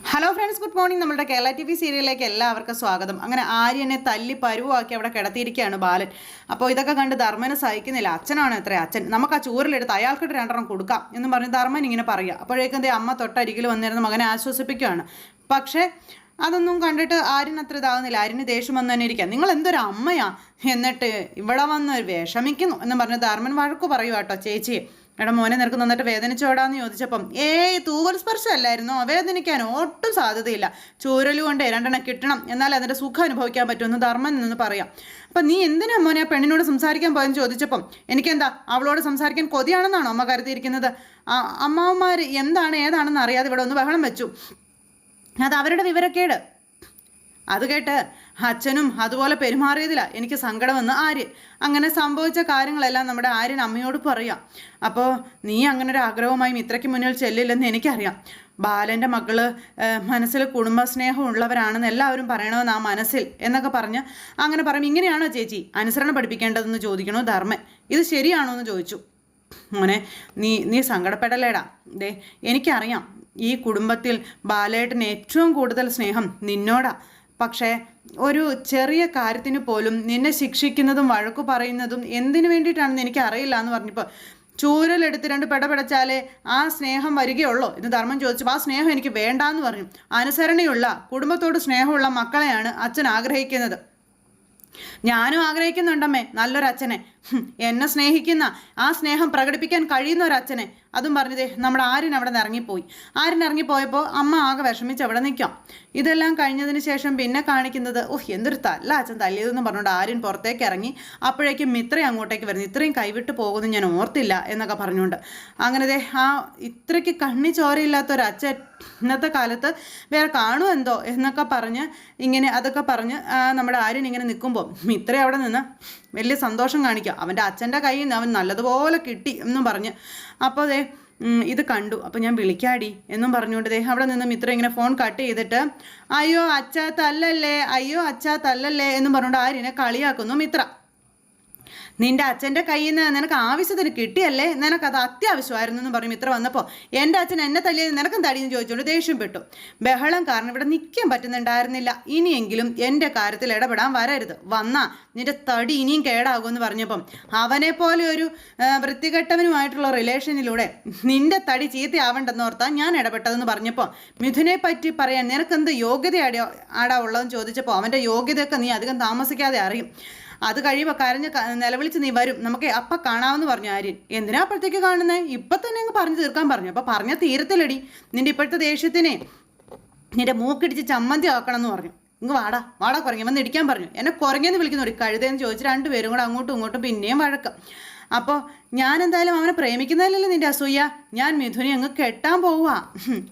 Hello friends, good morning. നമ്മുടെ Kerala T V സീരിയലിലേക്ക് എല്ലാവർക്കും സ്വാഗതം. അങ്ങനെ ആര്യനെ തല്ലി പരുവാക്കി അവിടെ കിടത്തിയിരിക്കുകയാണ് ബാലൻ. അപ്പോൾ ഇതൊക്കെ കണ്ട് ധർമ്മന് സഹിക്കുന്നില്ല. അച്ഛനാണ് എത്ര അച്ഛൻ, നമുക്ക് ആ ചൂരിലെടുത്ത് അയാൾക്കിട്ട് രണ്ടെണ്ണം കൊടുക്കാം എന്ന് പറഞ്ഞ് ധർമ്മൻ ഇങ്ങനെ പറയുക. അപ്പോഴേക്കും അമ്മ തൊട്ടരികിൽ വന്നിരുന്ന മകനെ ആശ്വസിപ്പിക്കുകയാണ്. പക്ഷേ അതൊന്നും കണ്ടിട്ട് ആര്യൻ അത്ര ഇതാകുന്നില്ല. ആര്യന് ദേഷ്യം വന്നു തന്നെ ഇരിക്കുക. നിങ്ങൾ എന്തൊരു അമ്മയാ, എന്നിട്ട് ഇവിടെ വന്ന് വിഷമിക്കുന്നു എന്ന് പറഞ്ഞ് ധർമ്മൻ വഴക്കു പറയുക കേട്ടോ ചേച്ചിയെ. എടാ മോനെ, നിനക്ക് നന്നിട്ട് വേദനിച്ചോടാന്ന് ചോദിച്ചപ്പം തൂവൽ സ്പർശമല്ലായിരുന്നോ, വേദനിക്കാൻ ഒട്ടും സാധ്യതയില്ല, ചൂരൽ കൊണ്ട് രണ്ടെണ്ണം കിട്ടണം, എന്നാൽ അതിൻ്റെ സുഖം അനുഭവിക്കാൻ പറ്റുമെന്ന് ധർമ്മൻ എന്ന് പറയാം. അപ്പം നീ എന്തിനാ മോനെ ആ പെണ്ണിനോട് സംസാരിക്കാൻ പോയെന്ന് ചോദിച്ചപ്പം എനിക്കെന്താ അവളോട് സംസാരിക്കാൻ കൊതിയാണെന്നാണോ അമ്മ കരുതിയിരിക്കുന്നത്? അമ്മാവന്മാർ എന്താണ് ഏതാണെന്ന് അറിയാതെ ഇവിടെ ഒന്ന് ബഹളം വെച്ചു, അത് അവരുടെ വിവരക്കേട്. അത് കേട്ട് അച്ഛനും അതുപോലെ പെരുമാറിയതില്ല എനിക്ക് സങ്കടമെന്ന് ആര്യൻ. അങ്ങനെ സംഭവിച്ച കാര്യങ്ങളെല്ലാം നമ്മുടെ ആര്യൻ അമ്മയോട് പറയാം. അപ്പോൾ നീ അങ്ങനെ ഒരു ആഗ്രഹവുമായി മിത്രയ്ക്ക് മുന്നിൽ ചെല്ലില്ലെന്ന് എനിക്കറിയാം. ബാലൻ്റെ മക്കള് മനസ്സിൽ കുടുംബസ്നേഹം ഉള്ളവരാണെന്ന് എല്ലാവരും പറയണമെന്ന് ആ മനസ്സിൽ എന്നൊക്കെ പറഞ്ഞ് അങ്ങനെ പറയും. ഇങ്ങനെയാണോ ചേച്ചി അനുസരണം പഠിപ്പിക്കേണ്ടതെന്ന് ചോദിക്കണോ ധർമ്മൻ. ഇത് ശരിയാണോ എന്ന് ചോദിച്ചു. മോനെ, നീ സങ്കടപ്പെടലേടാ. എനിക്കറിയാം ഈ കുടുംബത്തിൽ ബാലേട്ടന് ഏറ്റവും കൂടുതൽ സ്നേഹം നിന്നോടാ. പക്ഷേ ഒരു ചെറിയ കാര്യത്തിന് പോലും നിന്നെ ശിക്ഷിക്കുന്നതും വഴക്കു പറയുന്നതും എന്തിനു വേണ്ടിയിട്ടാണെന്ന് എനിക്ക് അറിയില്ല എന്ന് പറഞ്ഞപ്പോൾ ചൂരലെടുത്ത് രണ്ട് പെടപെടച്ചാലേ ആ സ്നേഹം വരികയുള്ളൂ എന്ന് ധർമ്മം ചോദിച്ചപ്പോൾ ആ സ്നേഹം എനിക്ക് വേണ്ടാന്ന് പറഞ്ഞു. അനുസരണയുള്ള കുടുംബത്തോട് സ്നേഹമുള്ള മക്കളെയാണ് അച്ഛൻ ആഗ്രഹിക്കുന്നത്. ഞാനും ആഗ്രഹിക്കുന്നുണ്ടമ്മേ നല്ലൊരച്ഛനെ, എന്നെ സ്നേഹിക്കുന്ന ആ സ്നേഹം പ്രകടിപ്പിക്കാൻ കഴിയുന്ന ഒരച്ഛനെ. അതും പറഞ്ഞതേ നമ്മുടെ ആര്യൻ അവിടെ നിന്ന് ഇറങ്ങിപ്പോയി. ആര്യൻ ഇറങ്ങിപ്പോയപ്പോൾ അമ്മ ആകെ വിഷമിച്ച് അവിടെ നിൽക്കാം. ഇതെല്ലാം കഴിഞ്ഞതിന് ശേഷം പിന്നെ കാണിക്കുന്നത് എന്തൊരു തല്ല അച്ഛൻ തല്ലിയതെന്ന് പറഞ്ഞുകൊണ്ട് ആര്യൻ പുറത്തേക്ക് ഇറങ്ങി. അപ്പോഴേക്കും മിത്ര അങ്ങോട്ടേക്ക് വരുന്നു. ഇത്രയും കൈവിട്ട് പോകുന്നു ഞാൻ ഓർത്തില്ല എന്നൊക്കെ പറഞ്ഞുകൊണ്ട്. അങ്ങനെ ആ ഇത്രയ്ക്ക് കണ്ണി ചോരയില്ലാത്തൊരച്ഛൻ ഇന്നത്തെ കാലത്ത് വേറെ കാണുമെന്തോ എന്നൊക്കെ പറഞ്ഞ് ഇങ്ങനെ അതൊക്കെ പറഞ്ഞ് നമ്മുടെ ആര്യൻ ഇങ്ങനെ നിൽക്കുമ്പോൾ മിത്ര അവിടെ നിന്ന് വലിയ സന്തോഷം കാണിക്കുക. അവൻ്റെ അച്ഛൻ്റെ കയ്യിൽ നിന്ന് അവൻ നല്ലതുപോലെ കിട്ടി എന്നും പറഞ്ഞ്. അപ്പോൾ ഇത് കണ്ടു. അപ്പോൾ ഞാൻ വിളിക്കാടി എന്നും പറഞ്ഞുകൊണ്ട് അവിടെ നിന്ന് മിത്ര ഇങ്ങനെ ഫോൺ കട്ട് ചെയ്തിട്ട് അയ്യോ അച്ഛാ തല്ലല്ലേ, അയ്യോ അച്ഛാ തല്ലല്ലേ എന്നും പറഞ്ഞുകൊണ്ട് ആര്യനെ കളിയാക്കുന്നു മിത്ര. നിന്റെ അച്ഛൻ്റെ കയ്യിൽ നിന്ന് നിനക്ക് ആവശ്യത്തിന് കിട്ടിയല്ലേ, നിനക്കത് അത്യാവശ്യമായിരുന്നു എന്ന് പറഞ്ഞു മിത്ര വന്നപ്പോൾ എൻ്റെ അച്ഛൻ എന്നെ തല്ലിയത് നിനക്കും തടിയെന്ന് ചോദിച്ചുകൊണ്ട് ദേഷ്യപ്പെട്ടു. ബഹളം കാരണം ഇവിടെ നിൽക്കാൻ പറ്റുന്നുണ്ടായിരുന്നില്ല. ഇനിയെങ്കിലും എൻ്റെ കാര്യത്തിൽ ഇടപെടാൻ വരരുത്, വന്നാ നിന്റെ തടി ഇനിയും കേടാകുമെന്ന് പറഞ്ഞപ്പം അവനെ പോലെ ഒരു വൃത്തികെട്ടവനുമായിട്ടുള്ള റിലേഷനിലൂടെ നിന്റെ തടി ചീത്തയാവണ്ടെന്ന് ഓർത്താൽ ഞാൻ ഇടപെട്ടതെന്ന് പറഞ്ഞപ്പോൾ മിഥുനെ പറ്റി പറയാൻ നിനക്കെന്ത് യോഗ്യത ആടാ ഉള്ളതെന്ന് ചോദിച്ചപ്പോൾ അവൻ്റെ യോഗ്യതയൊക്കെ നീ അധികം താമസിക്കാതെ അറിയും. അത് കഴിയുമ്പോൾ കരഞ്ഞ് നിലവിളിച്ച് നീ വരും, നമുക്ക് അപ്പം കാണാമെന്ന് പറഞ്ഞു ആര്യൻ. എന്തിനാ അപ്പോഴത്തേക്ക് കാണുന്നത്, ഇപ്പം തന്നെ അങ്ങ് പറഞ്ഞു തീർക്കാൻ പറഞ്ഞു. അപ്പോൾ പറഞ്ഞ തീരത്തിലടി, നിന്റെ ഇപ്പോഴത്തെ ദേഷ്യത്തിനെ നിന്റെ മൂക്കിടിച്ച് ചമ്മന്തി ആക്കണം എന്ന് പറഞ്ഞു. ഇങ്ങ് വാടാ കുറങ്ങി വന്ന് ഇടിക്കാൻ പറഞ്ഞു. എന്നെ കുറഞ്ഞെന്ന് വിളിക്കുന്നു ഒരു കഴുതയെന്ന് ചോദിച്ച് രണ്ടുപേരും കൂടെ അങ്ങോട്ടും ഇങ്ങോട്ടും പിന്നെയും വഴക്കം. അപ്പോൾ ഞാൻ എന്തായാലും അവനെ പ്രേമിക്കുന്നതിലല്ലേ നിന്റെ അസൂയ, ഞാൻ മിഥുനെ അങ്ങ് കെട്ടാൻ പോവുക,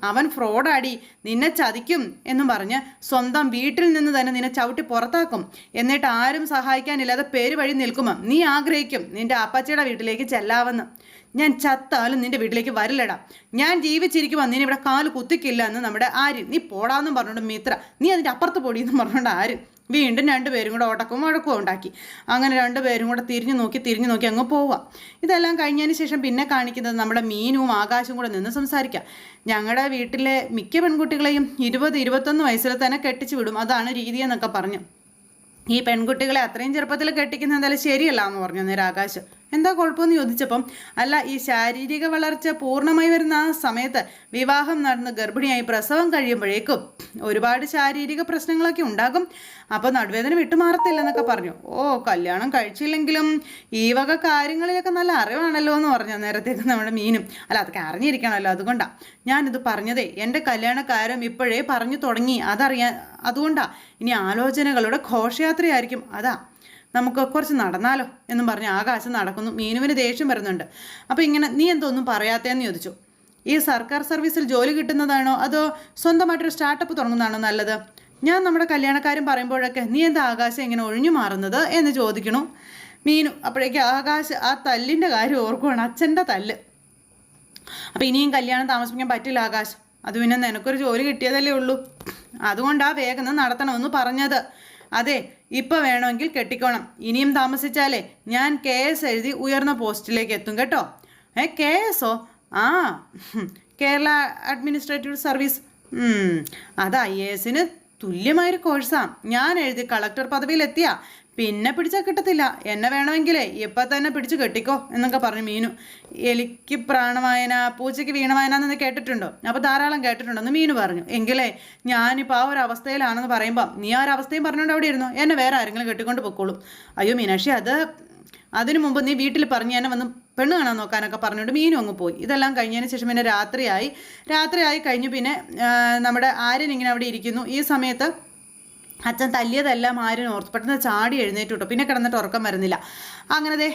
അവൻ ഫ്രോഡാടി, നിന്നെ ചതിക്കും എന്നും പറഞ്ഞ് സ്വന്തം വീട്ടിൽ നിന്ന് തന്നെ നിന്നെ ചവിട്ടി പുറത്താക്കും. എന്നിട്ട് ആരും സഹായിക്കാനില്ലാതെ പേര് വഴി നിൽക്കുമോ നീ ആഗ്രഹിക്കും നിന്റെ അപ്പച്ചയുടെ വീട്ടിലേക്ക് ചെല്ലാവെന്ന്. ഞാൻ ചത്താലും നിന്റെ വീട്ടിലേക്ക് വരില്ലടാ, ഞാൻ ജീവിച്ചിരിക്കുമ്പോൾ നീ ഇവിടെ കാല് കുത്തിക്കില്ല എന്ന് നമ്മുടെ ആര്യൻ. നീ പോടാന്നും പറഞ്ഞുകൊണ്ട് മിത്ര, നീ അതിൻ്റെ അപ്പുറത്ത് പൊടിയെന്ന് പറഞ്ഞുകൊണ്ട് ആര്യൻ. വീണ്ടും രണ്ടുപേരും കൂടെ ഓട്ടക്കും വഴക്കും ഉണ്ടാക്കി. അങ്ങനെ രണ്ടുപേരും കൂടെ തിരിഞ്ഞു നോക്കി അങ്ങ് പോവുക. ഇതെല്ലാം കഴിഞ്ഞതിന് ശേഷം പിന്നെ കാണിക്കുന്നത് നമ്മുടെ മീനും ആകാശവും കൂടെ നിന്ന് സംസാരിക്കാം. ഞങ്ങളുടെ വീട്ടിലെ മിക്ക പെൺകുട്ടികളെയും 20-21 വയസ്സിൽ തന്നെ കെട്ടിച്ചു വിടും, അതാണ് രീതി എന്നൊക്കെ പറഞ്ഞു. ഈ പെൺകുട്ടികളെ അത്രയും ചെറുപ്പത്തിൽ കെട്ടിക്കുന്ന എന്തായാലും ശരിയല്ല എന്ന് പറഞ്ഞു നേരെ ആകാശ്. എന്താ കുഴപ്പമെന്ന് ചോദിച്ചപ്പം അല്ല, ഈ ശാരീരിക വളർച്ച പൂർണ്ണമായി വരുന്ന ആ സമയത്ത് വിവാഹം നടന്ന് ഗർഭിണിയായി പ്രസവം കഴിയുമ്പോഴേക്കും ഒരുപാട് ശാരീരിക പ്രശ്നങ്ങളൊക്കെ ഉണ്ടാകും, അപ്പോൾ നടുവേദന വിട്ടുമാറത്തില്ലെന്നൊക്കെ പറഞ്ഞു. കല്യാണം കഴിച്ചില്ലെങ്കിലും ഈ വക കാര്യങ്ങളിലൊക്കെ നല്ല അറിവാണല്ലോ എന്ന് പറഞ്ഞു നേരത്തേക്ക് നമ്മുടെ മീനും. അല്ല, അതൊക്കെ അറിഞ്ഞിരിക്കണമല്ലോ, അതുകൊണ്ടാണ് ഞാനിത് പറഞ്ഞതേ. എൻ്റെ കല്യാണക്കാരും ഇപ്പോഴേ പറഞ്ഞു തുടങ്ങി, അതുകൊണ്ടാണ്. ഇനി ആലോചനകളുടെ ഘോഷയാത്രയായിരിക്കും, അതാ നമുക്ക് കുറച്ച് നടന്നാലോ എന്നും പറഞ്ഞ് ആകാശം നടക്കുന്നു. മീനുവിന് ദേഷ്യം വരുന്നുണ്ട്. അപ്പോൾ ഇങ്ങനെ നീ എന്തോന്നും പറയാത്തേന്ന് ചോദിച്ചു. ഈ സർക്കാർ സർവീസിൽ ജോലി കിട്ടുന്നതാണോ അതോ സ്വന്തമായിട്ടൊരു സ്റ്റാർട്ടപ്പ് തുടങ്ങുന്നതാണോ നല്ലത്? ഞാൻ നമ്മുടെ കല്യാണക്കാരും പറയുമ്പോഴൊക്കെ നീ എന്താ ആകാശം ഇങ്ങനെ ഒഴിഞ്ഞു മാറുന്നത് എന്ന് ചോദിക്കണു മീനു. അപ്പോഴേക്കും ആകാശ് ആ തല്ലിൻ്റെ കാര്യം ഓർക്കുവാണ്, അച്ഛൻ്റെ തല്ല്. അപ്പോൾ ഇനിയും കല്യാണം താമസിപ്പിക്കാൻ പറ്റില്ല ആകാശ്, അത് പിന്നെ നിനക്കൊരു ജോലി കിട്ടിയതല്ലേ ഉള്ളൂ, അതുകൊണ്ടാ വേഗം നടത്തണമെന്ന് പറഞ്ഞത്. അതെ, ഇപ്പം വേണമെങ്കിൽ കെട്ടിക്കോണം, ഇനിയും താമസിച്ചാലേ ഞാൻ KS എഴുതി ഉയർന്ന പോസ്റ്റിലേക്ക് എത്തും കേട്ടോ. KS-ഓ? Kerala administrative service. അത് IAS തുല്യമായൊരു കോഴ്സാണ്. ഞാൻ എഴുതി കളക്ടർ പദവിയിലെത്തിയ പിന്നെ പിടിച്ചാൽ കിട്ടത്തില്ല. എന്നെ വേണമെങ്കിലേ ഇപ്പം തന്നെ പിടിച്ച് കെട്ടിക്കോ എന്നൊക്കെ പറഞ്ഞു മീനു. എലിക്ക് പ്രാണവായന പൂച്ചയ്ക്ക് വീണവായന എന്ന് കേട്ടിട്ടുണ്ടോ? അപ്പോൾ ധാരാളം കേട്ടിട്ടുണ്ടെന്ന് മീനു പറഞ്ഞു. എങ്കിലേ ഞാനിപ്പോൾ ആ ഒരു അവസ്ഥയിലാണെന്ന് പറയുമ്പോൾ നീ ആ ഒരു അവസ്ഥയും പറഞ്ഞുകൊണ്ട് അവിടെ ഇരുന്നു, എന്നെ വേറെ ആരെങ്കിലും കെട്ടിക്കൊണ്ട് പൊക്കോളൂ. അയ്യോ മീനാക്ഷി, അതിനു മുമ്പ് നീ വീട്ടിൽ പറഞ്ഞ് എന്നെ വന്ന് പെണ്ണ് കാണാൻ നോക്കാനൊക്കെ പറഞ്ഞുകൊണ്ട് മീനും അങ്ങ് പോയി. ഇതെല്ലാം കഴിഞ്ഞതിന് ശേഷം പിന്നെ രാത്രിയായി കഴിഞ്ഞു. പിന്നെ നമ്മുടെ ആര്യൻ ഇങ്ങനെ അവിടെ ഇരിക്കുന്നു. ഈ സമയത്ത് അച്ഛൻ തല്ലിയതെല്ലാം ആര്യൻ ഓർത്തു. പെട്ടെന്ന് ചാടി എഴുന്നേറ്റ് വിട്ടു. പിന്നെ കിടന്നിട്ട് ഉറക്കം വരുന്നില്ല. അങ്ങനെ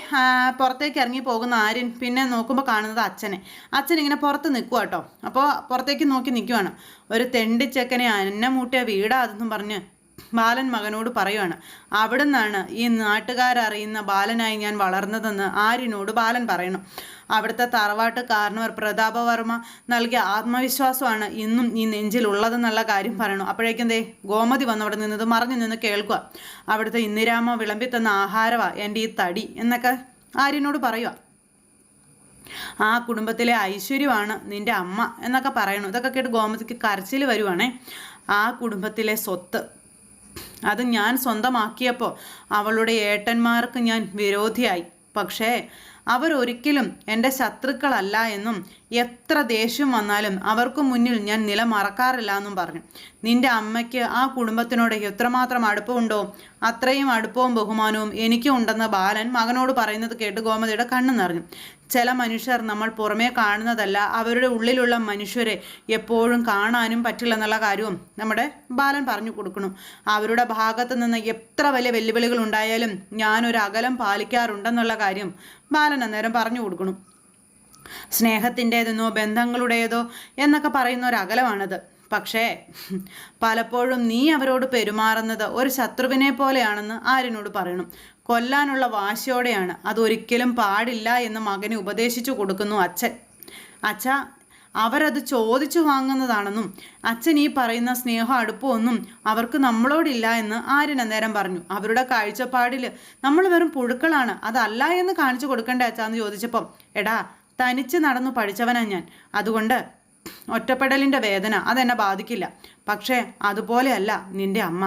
പുറത്തേക്ക് ഇറങ്ങി പോകുന്ന ആര്യൻ പിന്നെ നോക്കുമ്പോൾ കാണുന്നത് അച്ഛൻ ഇങ്ങനെ പുറത്ത് നിൽക്കുക കേട്ടോ. അപ്പോൾ പുറത്തേക്ക് നോക്കി നിൽക്കുവാണ്. ഒരു തെണ്ടിച്ചെക്കനെ അന്നമൂട്ടിയ വീടാ അതെന്നും പറഞ്ഞ് ബാലൻ മകനോട് പറയുവാണ്. അവിടെ നിന്നാണ് ഈ നാട്ടുകാരറിയുന്ന ബാലനായി ഞാൻ വളർന്നതെന്ന് ആര്യനോട് ബാലൻ പറയണം. അവിടുത്തെ തറവാട്ട് കാരണവർ പ്രതാപവർമ്മ നൽകിയ ആത്മവിശ്വാസമാണ് ഇന്നും ഈ നെഞ്ചിലുള്ളതെന്നുള്ള കാര്യം പറയണം. അപ്പോഴേക്കും ഗോമതി വന്ന് അവിടെ നിന്നത് മറഞ്ഞു നിന്ന് കേൾക്കുക. അവിടുത്തെ ഇന്ദിരാമ്മ വിളമ്പി തന്ന ആഹാരമാണ് എൻ്റെ ഈ തടി എന്നൊക്കെ ആര്യനോട് പറയുക. ആ കുടുംബത്തിലെ ഐശ്വര്യമാണ് നിൻ്റെ അമ്മ എന്നൊക്കെ പറയണു. ഇതൊക്കെ കേട്ട് ഗോമതിക്ക് കരച്ചിൽ വരുവാണേ. ആ കുടുംബത്തിലെ സ്വത്ത് അത് ഞാൻ സ്വന്തമാക്കിയപ്പോൾ അവളുടെ ഏട്ടന്മാർക്ക് ഞാൻ വിരോധിയായി. പക്ഷേ അവരൊരിക്കലും എൻ്റെ ശത്രുക്കളല്ല എന്നും എത്ര ദേഷ്യം വന്നാലും അവർക്ക് മുന്നിൽ ഞാൻ നില മറക്കാറില്ല എന്നും പറഞ്ഞു. നിൻ്റെ അമ്മയ്ക്ക് ആ കുടുംബത്തിനോട് എത്രമാത്രം അടുപ്പമുണ്ടോ അത്രയും അടുപ്പവും ബഹുമാനവും എനിക്കും ഉണ്ടെന്ന് ബാലൻ മകനോട് പറയുന്നത് കേട്ട് ഗോമതിയുടെ കണ്ണു നിറഞ്ഞു. ചില മനുഷ്യർ നമ്മൾ പുറമേ കാണുന്നതല്ല, അവരുടെ ഉള്ളിലുള്ള മനുഷ്യരെ എപ്പോഴും കാണാനും പറ്റില്ലെന്നുള്ള കാര്യവും നമ്മുടെ ബാലൻ പറഞ്ഞു കൊടുക്കണം. അവരുടെ ഭാഗത്ത് നിന്ന് എത്ര വലിയ വെല്ലുവിളികൾ ഉണ്ടായാലും ഞാനൊരു അകലം പാലിക്കാറുണ്ടെന്നുള്ള കാര്യം ബാലൻ അന്നേരം പറഞ്ഞു കൊടുക്കണം. സ്നേഹത്തിൻ്റെതെന്നോ ബന്ധങ്ങളുടേതോ എന്നൊക്കെ പറയുന്ന ഒരു അകലമാണത്. പക്ഷേ പലപ്പോഴും നീ അവരോട് പെരുമാറുന്നത് ഒരു ശത്രുവിനെ പോലെയാണെന്ന് ആര്യനോട് പറയണം. കൊല്ലാനുള്ള വാശിയോടെയാണ്, അതൊരിക്കലും പാടില്ല എന്ന് മകനെ ഉപദേശിച്ചു കൊടുക്കുന്നു അച്ഛാ അവരത് ചോദിച്ചു വാങ്ങുന്നതാണെന്നും അച്ഛൻ ഈ പറയുന്ന സ്നേഹം അടുപ്പമൊന്നും അവർക്ക് നമ്മളോടില്ല എന്ന് ആര്യൻ അന്നേരം പറഞ്ഞു. അവരുടെ കാഴ്ചപ്പാടിൽ നമ്മൾ വെറും പുഴുക്കളാണ്, അതല്ല എന്ന് കാണിച്ചു കൊടുക്കണ്ടേ അച്ഛാന്ന് ചോദിച്ചപ്പം, എടാ തനിച്ച് നടന്നു പഠിച്ചവനാ ഞാൻ, അതുകൊണ്ട് ഒറ്റപ്പെടലിൻ്റെ വേദന അതെന്നെ ബാധിക്കില്ല. പക്ഷേ അതുപോലെയല്ല നിൻ്റെ അമ്മ,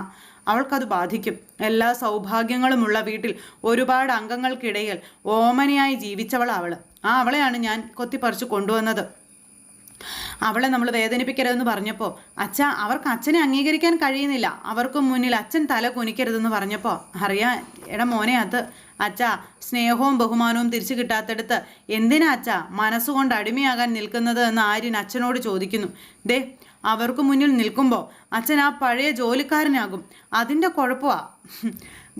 അവൾക്കത് ബാധിക്കും. എല്ലാ സൗഭാഗ്യങ്ങളുമുള്ള വീട്ടിൽ ഒരുപാട് അംഗങ്ങൾക്കിടയിൽ ഓമനയായി ജീവിച്ചവളാണ് അവളെയാണ് ഞാൻ കൊത്തിപ്പറിച്ചു കൊണ്ടുവന്നത്. അവളെ നമ്മൾ വേദനിപ്പിക്കരുതെന്ന് പറഞ്ഞപ്പോൾ അവർക്ക് അച്ഛനെ അംഗീകരിക്കാൻ കഴിയുന്നില്ല, അവർക്ക് മുന്നിൽ അച്ഛൻ തല കുനിക്കരുതെന്ന് പറഞ്ഞപ്പോൾ അറിയാം എടാ മോനെ, സ്നേഹവും ബഹുമാനവും തിരിച്ചു കിട്ടാത്തടുത്ത് എന്തിനാ മനസ്സുകൊണ്ട് അടിമയാകാൻ നിൽക്കുന്നത് എന്ന് ആര്യൻ അച്ഛനോട് ചോദിക്കുന്നു. അവർക്ക് മുന്നിൽ നിൽക്കുമ്പോൾ അച്ഛൻ ആ പഴയ ജോലിക്കാരനാകും, അതിൻ്റെ കുഴപ്പമാണ്.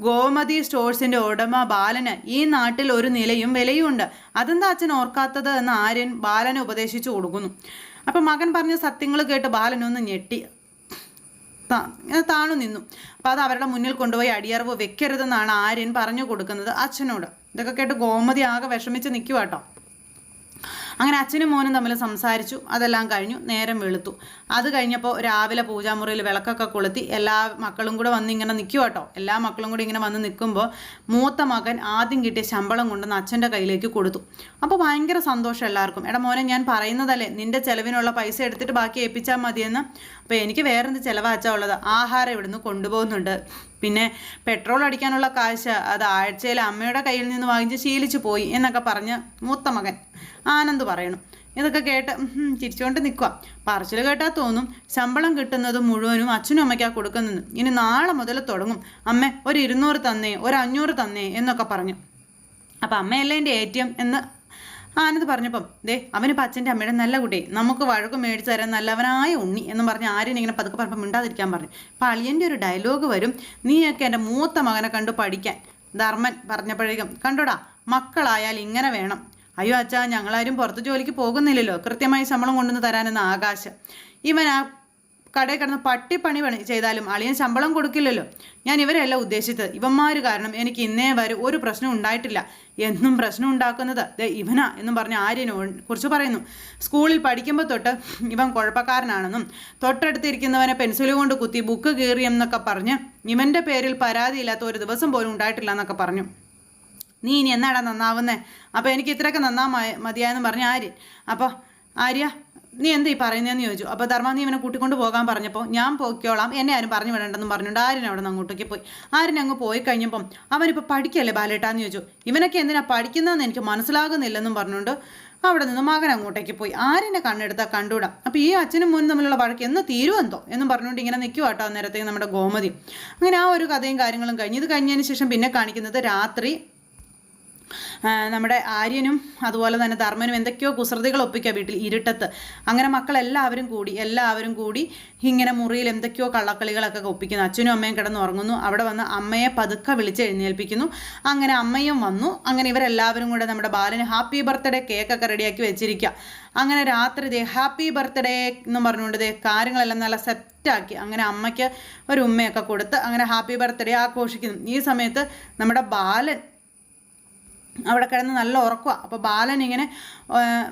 ഗോമതി സ്റ്റോഴ്സിൻ്റെ ഉടമ ബാലന് ഈ നാട്ടിൽ ഒരു നിലയും വിലയുമുണ്ട്, അതെന്താ അച്ഛൻ ഓർക്കാത്തത് എന്ന് ആര്യൻ ബാലനെ ഉപദേശിച്ചു കൊടുക്കുന്നു. അപ്പം മകൻ പറഞ്ഞ സത്യങ്ങൾ കേട്ട് ബാലനൊന്ന് ഞെട്ടി താണു നിന്നു. അപ്പം അത് അവരുടെ മുന്നിൽ കൊണ്ടുപോയി അടിയറവ് വെക്കരുതെന്നാണ് ആര്യൻ പറഞ്ഞു കൊടുക്കുന്നത് അച്ഛനോട്. ഇതൊക്കെ കേട്ട് ഗോമതി ആകെ വിഷമിച്ച് നിൽക്കുക കേട്ടോ. അങ്ങനെ അച്ഛനും മോനും തമ്മിൽ സംസാരിച്ചു. അതെല്ലാം കഴിഞ്ഞു, നേരം വെളുത്തു. അത് കഴിഞ്ഞപ്പോൾ രാവിലെ പൂജാമുറിയിൽ വിളക്കൊക്കെ കൊളുത്തി എല്ലാ മക്കളും കൂടെ വന്ന് ഇങ്ങനെ നിൽക്കുക കേട്ടോ. എല്ലാ മക്കളും കൂടി ഇങ്ങനെ വന്ന് നിൽക്കുമ്പോൾ മൂത്ത മകൻ ആദ്യം കിട്ടിയ ശമ്പളം കൊണ്ടുവന്ന് അച്ഛൻ്റെ കയ്യിലേക്ക് കൊടുത്തു. അപ്പോൾ ഭയങ്കര സന്തോഷം എല്ലാവർക്കും. എടാ മോനെ, ഞാൻ പറയുന്നതല്ലേ, നിൻ്റെ ചിലവിനുള്ള പൈസ എടുത്തിട്ട് ബാക്കി ഏൽപ്പിച്ചാൽ മതിയെന്ന്. അപ്പോൾ എനിക്ക് വേറെന്ത് ചിലവാച്ചാ ഉള്ളത്, ആഹാരം ഇവിടുന്ന് കൊണ്ടുപോകുന്നുണ്ട്, പിന്നെ പെട്രോൾ അടിക്കാനുള്ള കാശ് അത് ആഴ്ചയിൽ അമ്മയുടെ കയ്യിൽ നിന്ന് വാങ്ങിച്ച് ശീലിച്ചു പോയി എന്നൊക്കെ പറഞ്ഞ് മൂത്ത മകൻ ആനന്ദ് പറയണം. ഇതൊക്കെ കേട്ട് ചിരിച്ചുകൊണ്ട് നിൽക്കുക. പറച്ചിൽ കേട്ടാൽ തോന്നും ശമ്പളം കിട്ടുന്നത് മുഴുവനും അച്ഛനും അമ്മയ്ക്കാ കൊടുക്കുന്നത്, ഇനി നാളെ മുതൽ തുടങ്ങും, അമ്മ ഒരു 200 തന്നേ, ഒരു 500 തന്നേ എന്നൊക്കെ പറഞ്ഞു. അപ്പം അമ്മയല്ലേ എൻ്റെ ATM എന്ന് ആനന്ദ് പറഞ്ഞപ്പം അവനിപ്പോൾ അച്ഛൻ്റെ അമ്മയുടെ നല്ല കുട്ടി, നമുക്ക് വഴക്ക് മേടിച്ച് തരാൻ നല്ലവനായ ഉണ്ണി എന്നും പറഞ്ഞ് ആര്യൻ ഇങ്ങനെ പതുക്കെ പറഞ്ഞപ്പോൾ മിണ്ടാതിരിക്കാൻ പറഞ്ഞു. അപ്പോൾ അളിയൻ്റെ ഒരു ഡയലോഗ് വരും, നീയൊക്കെ എൻ്റെ മൂത്ത മകനെ കണ്ടു പഠിക്കാൻ. ധർമ്മൻ പറഞ്ഞപ്പോഴേക്കും കണ്ടോടാ, മക്കളായാൽ ഇങ്ങനെ വേണം. അയ്യോ ഞങ്ങളാരും പുറത്ത് ജോലിക്ക് പോകുന്നില്ലല്ലോ, കൃത്യമായി ശമ്പളം കൊണ്ടുവന്ന് തരാനെന്ന് ആകാശ്. ഇവൻ ആ കടയിൽ കിടന്ന് പട്ടിപ്പണി ചെയ്താലും അളിയൻ ശമ്പളം കൊടുക്കില്ലല്ലോ. ഞാൻ ഇവരെല്ലാം ഉദ്ദേശിച്ചത്, ഇവന്മാർ കാരണം എനിക്ക് ഇന്നേ വരെ ഒരു പ്രശ്നം ഉണ്ടായിട്ടില്ല, എന്നും പ്രശ്നം ഉണ്ടാക്കുന്നത് ഇവനാ എന്നും പറഞ്ഞ് ആര്യനെ കുറിച്ച് പറയുന്നു. സ്കൂളിൽ പഠിക്കുമ്പോൾ തൊട്ട് ഇവൻ കുഴപ്പക്കാരനാണെന്നും തൊട്ടടുത്തിരിക്കുന്നവനെ പെൻസിൽ കൊണ്ട് കുത്തി ബുക്ക് കീറിയെന്നൊക്കെ പറഞ്ഞ് ഇവൻ്റെ പേരിൽ പരാതിയില്ലാത്ത ഒരു ദിവസം പോലും ഉണ്ടായിട്ടില്ല എന്നൊക്കെ പറഞ്ഞു. നീ ഇനി എന്നാടാ നന്നാവുന്നേ, അപ്പോൾ എനിക്ക് ഇത്രയൊക്കെ മതിയായെന്ന് പറഞ്ഞ ആര്യൻ. അപ്പോൾ ആര്യ നീ എന്താ ഈ പറയുന്നതെന്ന് ചോദിച്ചു. അപ്പോൾ ധർമ്മ നീ ഇവനെ കൂട്ടിക്കൊണ്ട് പോകാൻ പറഞ്ഞപ്പോൾ ഞാൻ പോയിക്കോളാം, എന്നെ ആരും പറഞ്ഞു വിടണ്ടെന്നും പറഞ്ഞുകൊണ്ട് ആര്യൻ അവിടെ നിന്ന് അങ്ങോട്ടേക്ക് പോയി. ആര്യൻ അങ്ങ് പോയി കഴിഞ്ഞപ്പം അവനിപ്പോൾ പഠിക്കല്ലേ ബാലേട്ടാന്ന് ചോദിച്ചു. ഇവനൊക്കെ എന്തിനാ പഠിക്കുന്നതെന്ന് എനിക്ക് മനസ്സിലാകുന്നില്ലെന്നും പറഞ്ഞുകൊണ്ട് അവിടെ നിന്ന് മകൻ അങ്ങോട്ടേക്ക് പോയി. ആര്യനെ കണ്ണെടുത്താൽ കണ്ടുവിടാം. അപ്പോൾ ഈ അച്ഛനും മോനും തമ്മിലുള്ള വഴക്ക് എന്ന് തീരുമെന്തോ എന്നും പറഞ്ഞുകൊണ്ട് ഇങ്ങനെ നിൽക്കുക കേട്ടോ അന്നേരത്തേക്ക് നമ്മുടെ ഗോമതി. അങ്ങനെ ആ ഒരു കഥയും കാര്യങ്ങളും കഴിഞ്ഞ് ഇത് കഴിഞ്ഞതിന് ശേഷം പിന്നെ കാണിക്കുന്നത് രാത്രി നമ്മുടെ ആര്യനും അതുപോലെ തന്നെ ധർമ്മനും എന്തൊക്കെയോ കുസൃതികൾ ഒപ്പിക്കുക വീട്ടിൽ ഇരുട്ടത്ത്. അങ്ങനെ എല്ലാവരും കൂടി ഇങ്ങനെ മുറിയിൽ എന്തൊക്കെയോ കള്ളക്കളികളൊക്കെ ഒപ്പിക്കുന്നു. അച്ഛനും അമ്മയും കിടന്ന് ഉറങ്ങുന്നു. അവിടെ വന്ന് അമ്മയെ പതുക്കെ വിളിച്ച് എഴുന്നേൽപ്പിക്കുന്നു. അങ്ങനെ അമ്മയും വന്നു. അങ്ങനെ ഇവരെല്ലാവരും കൂടെ നമ്മുടെ ബാലന് ഹാപ്പി ബർത്ത്ഡേ കേക്കൊക്കെ റെഡിയാക്കി വെച്ചിരിക്കുക. അങ്ങനെ രാത്രി ഹാപ്പി ബർത്ത്ഡേ എന്ന് പറഞ്ഞുകൊണ്ട് കാര്യങ്ങളെല്ലാം നല്ല സെറ്റാക്കി അങ്ങനെ അമ്മയ്ക്ക് ഒരു ഉമ്മയൊക്കെ കൊടുത്ത് അങ്ങനെ ഹാപ്പി ബർത്ത്ഡേ ആഘോഷിക്കുന്നു. ഈ സമയത്ത് നമ്മുടെ ബാലൻ അവിടെ കിടന്ന് നല്ല ഉറക്കമാണ്. അപ്പോൾ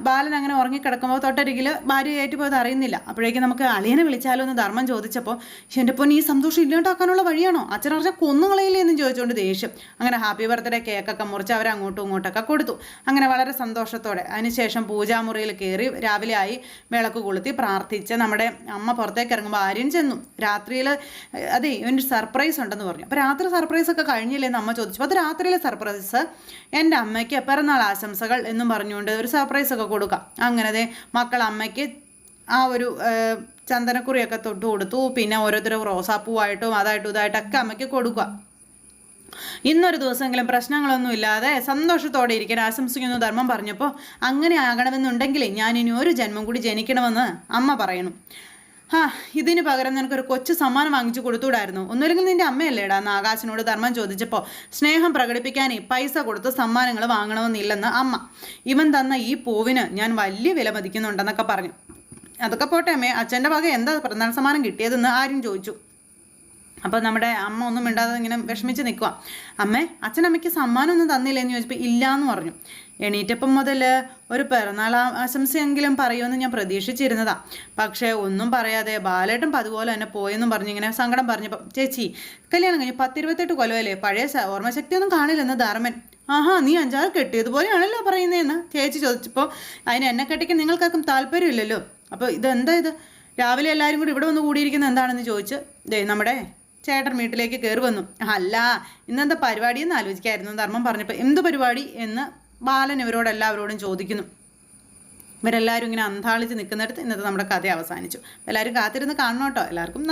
ബാലൻ അങ്ങനെ ഉറങ്ങിക്കിടക്കുമ്പോൾ തൊട്ടരികിൽ ഭാര്യ ഏറ്റുപോയത് അറിയുന്നില്ല. അപ്പോഴേക്കും നമുക്ക് അളിയനെ വിളിച്ചാലോ എന്ന് ധർമ്മം ചോദിച്ചപ്പോൾ എൻ്റെ പൊന്ന് ഈ സന്തോഷം ഇല്ലാണ്ടാക്കാനുള്ള വഴിയാണോ, അച്ഛനറിഞ്ഞാൽ കൊന്നുകളയില്ലേ എന്നും ചോദിച്ചുകൊണ്ട് ദേഷ്യം. അങ്ങനെ ഹാപ്പി ബർത്ത്ഡേ കേക്കൊക്കെ മുറിച്ച് അവർ അങ്ങോട്ടും ഇങ്ങോട്ടൊക്കെ കൊടുത്തു. അങ്ങനെ വളരെ സന്തോഷത്തോടെ അതിനുശേഷം പൂജാമുറിയിൽ കയറി രാവിലെ ആയി വിളക്ക് കൊളുത്തി പ്രാർത്ഥിച്ച് നമ്മുടെ അമ്മ പുറത്തേക്ക് ഇറങ്ങുമ്പോൾ ആര്യൻ ചെന്നു. രാത്രിയിൽ അതെ ഒരു സർപ്രൈസ് ഉണ്ടെന്ന് പറഞ്ഞു. അപ്പോൾ രാത്രി സർപ്രൈസൊക്കെ കഴിഞ്ഞില്ലേന്ന് അമ്മ ചോദിച്ചു. അത് രാത്രിയിലെ സർപ്രൈസ് എൻ്റെ അമ്മയ്ക്ക് പിറന്നാൾ ആശംസകൾ എന്നും പറഞ്ഞുകൊണ്ട് ഒരു സർപ്രൈസൊക്കെ കൊടുക്കാം. അങ്ങനെ മക്കൾ അമ്മയ്ക്ക് ആ ഒരു ചന്ദനക്കുറിയൊക്കെ തൊട്ട് കൊടുത്തു. പിന്നെ ഓരോരുത്തരും റോസാപ്പൂവായിട്ടും അതായിട്ടും ഇതായിട്ടൊക്കെ അമ്മയ്ക്ക് കൊടുക്കുക. ഇന്നൊരു ദിവസമെങ്കിലും പ്രശ്നങ്ങളൊന്നും ഇല്ലാതെ സന്തോഷത്തോടെ ഇരിക്കാൻ ആശംസിക്കുന്നു ധർമ്മം പറഞ്ഞപ്പോൾ അങ്ങനെ ആകണമെന്നുണ്ടെങ്കിൽ ഞാൻ ഇനി ഒരു ജന്മം കൂടി ജനിക്കണമെന്ന് അമ്മ പറയണം. ഇതിന് പകരം നിനക്കൊരു കൊച്ചു സമ്മാനം വാങ്ങിച്ചു കൊടുത്തുകൂടായിരുന്നു, ഒന്നുമില്ലെങ്കിൽ നിന്റെ അമ്മയല്ലേടാ എന്ന് ആകാശിനോട് ധർമ്മം ചോദിച്ചപ്പോൾ സ്നേഹം പ്രകടിപ്പിക്കാനേ പൈസ കൊടുത്ത് സമ്മാനങ്ങൾ വാങ്ങണമെന്നില്ലെന്ന് അമ്മ. ഇവൻ തന്ന ഈ പൂവിന് ഞാൻ വലിയ വില മതിക്കുന്നുണ്ടെന്നൊക്കെ പറഞ്ഞു. അതൊക്കെ പോട്ടെ അമ്മേ, അച്ഛൻ്റെ വക എന്താ പിറന്നാൾ സമ്മാനം കിട്ടിയതെന്ന് ആരും ചോദിച്ചു. അപ്പോൾ നമ്മുടെ അമ്മ ഒന്നും മിണ്ടാതെ ഇങ്ങനെ വിഷമിച്ച് നിൽക്കുക. അമ്മേ അച്ഛനമ്മയ്ക്ക് സമ്മാനമൊന്നും തന്നില്ലെന്ന് ചോദിച്ചപ്പോൾ ഇല്ലയെന്ന് പറഞ്ഞു. എണീറ്റപ്പം മുതൽ ഒരു പിറന്നാൾ ആശംസയെങ്കിലും പറയുമെന്ന് ഞാൻ പ്രതീക്ഷിച്ചിരുന്നതാണ്. പക്ഷേ ഒന്നും പറയാതെ ബാലേട്ടൻ അതുപോലെ തന്നെ പോയെന്നും പറഞ്ഞിങ്ങനെ സങ്കടം പറഞ്ഞപ്പം ചേച്ചി കല്യാണം കഴിഞ്ഞ് 10-28 കൊല്ലമല്ലേ, പഴയ ഓർമ്മശക്തിയൊന്നും കാണില്ലെന്ന് ധർമ്മൻ. ആഹാ നീ 5-6 കെട്ടിയതുപോലെയാണല്ലോ പറയുന്നതെന്ന് ചേച്ചി ചോദിച്ചപ്പോൾ അതിന് എന്നെ കെട്ടിക്കാൻ നിങ്ങൾക്കാർക്കും താല്പര്യമില്ലല്ലോ. അപ്പോൾ ഇതെന്താ ഇത് രാവിലെ എല്ലാവരും കൂടി ഇവിടെ വന്ന് കൂടിയിരിക്കുന്നത് എന്താണെന്ന് ചോദിച്ച് നമ്മുടെ ചേട്ടൻ വീട്ടിലേക്ക് കയറി വന്നു. അല്ല ഇന്നെന്താ പരിപാടിയെന്ന് ആലോചിക്കായിരുന്നു ധർമ്മം പറഞ്ഞപ്പോൾ. എന്ത് പരിപാടി എന്ന് ബാലൻ ഇവരോടെല്ലാവരോടും ചോദിക്കുന്നു. ഇവരെല്ലാവരും ഇങ്ങനെ അന്താളിച്ച് നിൽക്കുന്നിടത്ത് ഇന്നത്തെ നമ്മുടെ കഥ അവസാനിച്ചു. എല്ലാവരും കാത്തിരുന്ന് കാണണം കേട്ടോ. എല്ലാവർക്കും